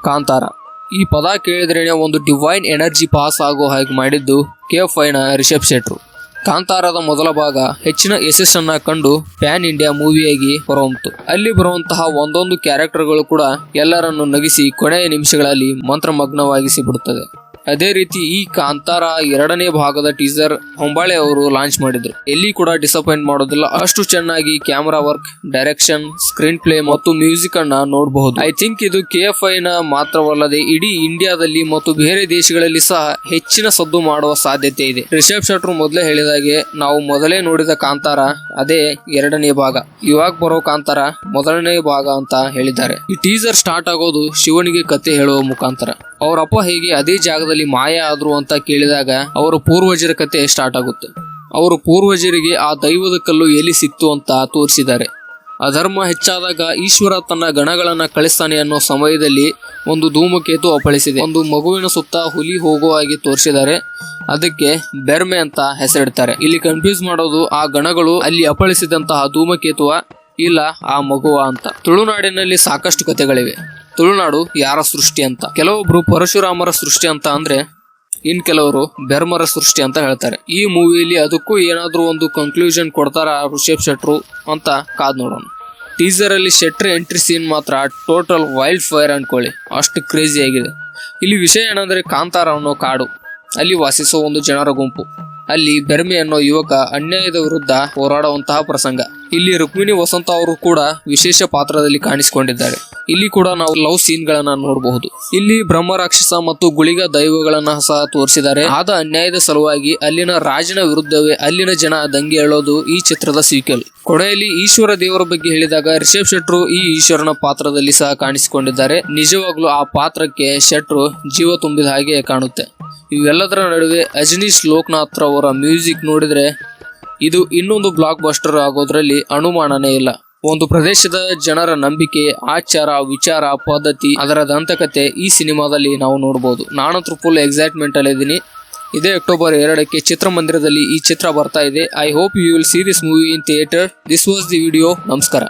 ಕಾಂತಾರ ಈ ಪದ ಕೇಳಿದ್ರೇನೆ ಒಂದು ಡಿವೈನ್ ಎನರ್ಜಿ ಪಾಸ್ ಆಗೋ ಹಾಗೆ ಮಾಡಿದ್ದು KF5ನ ರಿಷಬ್ ಶೆಟ್ರು. ಕಾಂತಾರದ ಮೊದಲ ಭಾಗ ಹೆಚ್ಚಿನ ಯಶಸ್ಸನ್ನ ಕಂಡು ಪ್ಯಾನ್ ಇಂಡಿಯಾ ಮೂವಿಯಾಗಿ ಹೊರಹೊಮ್ಮಿತು. ಅಲ್ಲಿ ಬರುವಂತಹ ಒಂದೊಂದು ಕ್ಯಾರೆಕ್ಟರ್ಗಳು ಕೂಡ ಎಲ್ಲರನ್ನು ನಗಿಸಿ ಕೊನೆಯ ನಿಮಿಷಗಳಲ್ಲಿ ಮಂತ್ರಮಗ್ನವಾಗಿಸಿ ಬಿಡುತ್ತದೆ. ಅದೇ ರೀತಿ ಈ ಕಾಂತಾರ 2ನೇ ಭಾಗದ ಟೀಸರ್ ಹೊಂಬಾಳೆ ಅವರು ಲಾಂಚ್ ಮಾಡಿದ್ರು. ಎಲ್ಲಿ ಕೂಡ ಡಿಸಪಾಯಿಂಟ್ ಮಾಡೋದಿಲ್ಲ, ಅಷ್ಟು ಚೆನ್ನಾಗಿ camera work, direction, screen play ಮತ್ತು ಮ್ಯೂಸಿಕ್ ಅನ್ನ ನೋಡಬಹುದು. ಐ ಥಿಂಕ್ ಇದು KF5ನ ಮಾತ್ರವಲ್ಲದೆ ಇಡೀ ಇಂಡಿಯಾದಲ್ಲಿ ಮತ್ತು ಬೇರೆ ದೇಶಗಳಲ್ಲಿ ಸಹ ಹೆಚ್ಚಿನ ಸದ್ದು ಮಾಡುವ ಸಾಧ್ಯತೆ ಇದೆ. ರಿಷಬ್ ಶೆಟ್ರು ಮೊದಲೇ ಹೇಳಿದಾಗೆ ನಾವು ಮೊದಲೇ ನೋಡಿದ ಕಾಂತಾರ ಅದೇ 2ನೇ ಭಾಗ, ಇವಾಗ ಬರೋ ಕಾಂತಾರ ಮೊದಲನೇ ಭಾಗ ಅಂತ ಹೇಳಿದ್ದಾರೆ. ಈ ಟೀಸರ್ ಸ್ಟಾರ್ಟ್ ಆಗೋದು ಶಿವನಿಗೆ ಕತೆ ಹೇಳುವ ಮುಖಾಂತರ. ಅವರಪ್ಪ ಹೇಗೆ ಅದೇ ಜಾಗದಲ್ಲಿ ಮಾಯ ಆದ್ರು ಅಂತ ಕೇಳಿದಾಗ ಅವರ ಪೂರ್ವಜರ ಕತೆ ಸ್ಟಾರ್ಟ್ ಆಗುತ್ತೆ. ಅವರು ಪೂರ್ವಜರಿಗೆ ಆ ದೈವದ ಕಲ್ಲು ಎಲ್ಲಿ ಸಿಕ್ತು ಅಂತ ತೋರಿಸಿದ್ದಾರೆ. ಅಧರ್ಮ ಹೆಚ್ಚಾದಾಗ ಈಶ್ವರ ತನ್ನ ಗಣಗಳನ್ನ ಕಳಿಸ್ತಾನೆ ಅನ್ನೋ ಸಮಯದಲ್ಲಿ ಒಂದು ಧೂಮಕೇತು ಅಪ್ಪಳಿಸಿದೆ. ಒಂದು ಮಗುವಿನ ಸುತ್ತ ಹುಲಿ ಹೋಗೋ ಹಾಗೆ ತೋರಿಸಿದ್ದಾರೆ. ಅದಕ್ಕೆ ಬೆರ್ಮೆ ಅಂತ ಹೆಸರಿಡ್ತಾರೆ. ಇಲ್ಲಿ ಕನ್ಫ್ಯೂಸ್ ಮಾಡೋದು ಆ ಗಣಗಳು ಅಲ್ಲಿ ಅಪ್ಪಳಿಸಿದಂತಹ ಧೂಮಕೇತುವ ಇಲ್ಲ ಆ ಮಗುವ ಅಂತ. ತುಳುನಾಡಿನಲ್ಲಿ ಸಾಕಷ್ಟು ಕಥೆಗಳಿವೆ. ತುಳುನಾಡು ಯಾರ ಸೃಷ್ಟಿ ಅಂತ, ಕೆಲವೊಬ್ರು ಪರಶುರಾಮರ ಸೃಷ್ಟಿ ಅಂತ ಅಂದ್ರೆ ಇನ್ ಕೆಲವರು ಬೆರ್ಮರ ಸೃಷ್ಟಿ ಅಂತ ಹೇಳ್ತಾರೆ. ಈ ಮೂವಿಯಲ್ಲಿ ಅದಕ್ಕೂ ಏನಾದ್ರೂ ಒಂದು ಕನ್ಕ್ಲೂಷನ್ ಕೊಡ್ತಾರ ರಿಷಬ್ ಶೆಟ್ರು ಅಂತ ಕಾದ್ ನೋಡೋಣ. ಟೀಸರ್ ಅಲ್ಲಿ ಶೆಟ್ರ್ ಎಂಟ್ರಿ ಸೀನ್ ಮಾತ್ರ ಟೋಟಲ್ ವೈಲ್ಡ್ ಫೈರ್ ಅನ್ಕೊಳ್ಳಿ, ಅಷ್ಟು ಕ್ರೇಜಿ ಆಗಿದೆ. ಇಲ್ಲಿ ವಿಷಯ ಏನಂದ್ರೆ ಕಾಂತಾರ ಅನ್ನೋ ಕಾಡು, ಅಲ್ಲಿ ವಾಸಿಸೋ ಒಂದು ಜನರ ಗುಂಪು, ಅಲ್ಲಿ ಬೆರ್ಮೆ ಅನ್ನೋ ಯುವಕ ಅನ್ಯಾಯದ ವಿರುದ್ಧ ಹೋರಾಡುವಂತಹ ಪ್ರಸಂಗ. ಇಲ್ಲಿ ರುಕ್ಮಿಣಿ ವಸಂತ ಅವರು ಕೂಡ ವಿಶೇಷ ಪಾತ್ರದಲ್ಲಿ ಕಾಣಿಸಿಕೊಂಡಿದ್ದಾರೆ. ಇಲ್ಲಿ ಕೂಡ ನಾವು ಲವ್ ಸೀನ್ ಗಳನ್ನ ನೋಡಬಹುದು. ಇಲ್ಲಿ ಬ್ರಹ್ಮ ರಾಕ್ಷಸ ಮತ್ತು ಗುಳಿಗ ದೈವಗಳನ್ನ ಸಹ ತೋರಿಸಿದ್ದಾರೆ. ಆದ ಅನ್ಯಾಯದ ಸಲುವಾಗಿ ಅಲ್ಲಿನ ರಾಜನ ವಿರುದ್ಧವೇ ಅಲ್ಲಿನ ಜನ ದಂಗೆ ಹೇಳೋದು ಈ ಚಿತ್ರದ ಸೀಕ್ವೆಲ್. ಕೊನೆಯಲ್ಲಿ ಈಶ್ವರ ದೇವರ ಬಗ್ಗೆ ಹೇಳಿದಾಗ ರಿಷಬ್ ಶೆಟ್ರು ಈ ಈಶ್ವರನ ಪಾತ್ರದಲ್ಲಿ ಸಹ ಕಾಣಿಸಿಕೊಂಡಿದ್ದಾರೆ. ನಿಜವಾಗ್ಲೂ ಆ ಪಾತ್ರಕ್ಕೆ ಶೆಟ್ರು ಜೀವ ತುಂಬಿದ ಹಾಗೆ ಕಾಣುತ್ತೆ. ಇವೆಲ್ಲದರ ನಡುವೆ ಅಜನೀಶ್ ಲೋಕನಾಥ್ ಅವರ ಮ್ಯೂಸಿಕ್ ನೋಡಿದ್ರೆ ಇದು ಇನ್ನೊಂದು ಬ್ಲಾಕ್ ಬಸ್ಟರ್ ಆಗೋದ್ರಲ್ಲಿ ಅನುಮಾನನೇ ಇಲ್ಲ. ಒಂದು ಪ್ರದೇಶದ ಜನರ ನಂಬಿಕೆ, ಆಚಾರ, ವಿಚಾರ, ಪದ್ಧತಿ, ಅದರ ದಂತಕತೆ ಈ ಸಿನಿಮಾದಲ್ಲಿ ನಾವು ನೋಡಬಹುದು. ನಾನಂತೂ ಫುಲ್ ಎಕ್ಸೈಟ್ಮೆಂಟ್ ಅಲ್ಲಿ ಇದ್ದೀನಿ. ಇದೇ ಅಕ್ಟೋಬರ್ 2ಕ್ಕೆ ಚಿತ್ರಮಂದಿರದಲ್ಲಿ ಈ ಚಿತ್ರ ಬರ್ತಾ ಇದೆ. I hope you will see this movie in theatre. This was the video. ನಮಸ್ಕಾರ.